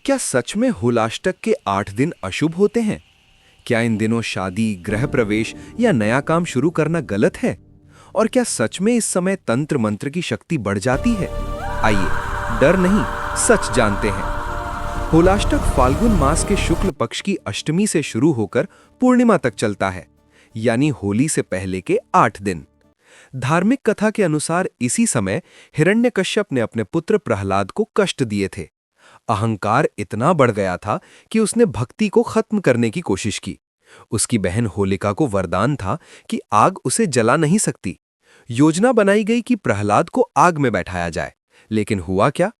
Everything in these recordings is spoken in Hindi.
क्या सच में होलाष्टक के 8 दिन अशुभ होते हैं? क्या इन दिनों शादी, गृह प्रवेश या नया काम शुरू करना गलत है? और क्या सच में इस समय तंत्र मंत्र की शक्ति बढ़ जाती है? आइए, डर नहीं, सच जानते हैं। होलाष्टक फाल्गुन मास के शुक्ल पक्ष की अष्टमी से शुरू होकर पूर्णिमा तक चलता है, यानी होली से पहले के 8 दिन। धार्मिक कथा के अनुसार इसी समय हिरण्यकश्यप ने अपने पुत्र प्रहलाद को कष्ट दिए थे। अहंकार इतना बढ़ गया था कि उसने भक्ति को खत्म करने की कोशिश की। उसकी बहन होलिका को वरदान था कि आग उसे जला नहीं सकती। योजना बनाई गई कि प्रहलाद को आग में बैठाया जाए, लेकिन हुआ क्या?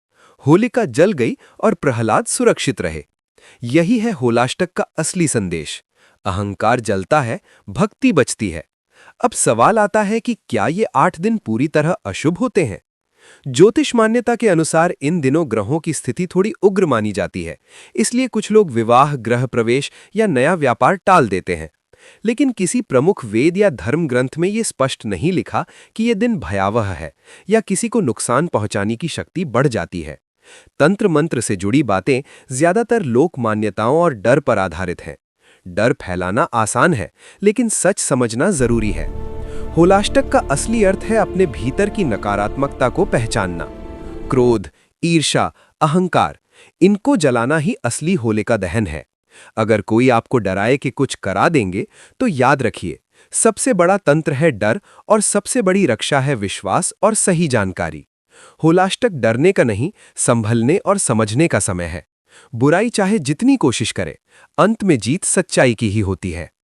होलिका जल गई और प्रहलाद सुरक्षित रहे। यही है होलाष्टक का असली संदेश। अहंकार जलता है, भक्ति बचती है। अब सवाल आता है कि क्या ये 8 दिन पूरी तरह अशुभ होते हैं? ज्योतिष मान्यता के अनुसार इन दिनों ग्रहों की स्थिति थोड़ी उग्र मानी जाती है, इसलिए कुछ लोग विवाह, गृह प्रवेश या नया व्यापार टाल देते हैं। लेकिन किसी प्रमुख वेद या धर्म ग्रंथ में ये स्पष्ट नहीं लिखा कि ये दिन भयावह है या किसी को नुकसान पहुंचाने की शक्ति बढ़ जाती है। तंत्र मंत्र से जुड़ी बातें ज्यादातर लोक मान्यताओं और डर पर आधारित हैं। डर फैलाना आसान है, लेकिन सच समझना जरूरी है। होलाष्टक का असली अर्थ है अपने भीतर की नकारात्मकता को पहचानना। क्रोध, ईर्ष्या, अहंकार, इनको जलाना ही असली होलिका दहन है। अगर कोई आपको डराए कि कुछ करा देंगे, तो याद रखिए, सबसे बड़ा तंत्र है डर और सबसे बड़ी रक्षा है विश्वास और सही जानकारी। होलाष्टक डरने का नहीं, संभलने और समझने का समय है। बुराई चाहे जितनी कोशिश करे, अंत में जीत सच्चाई की ही होती है।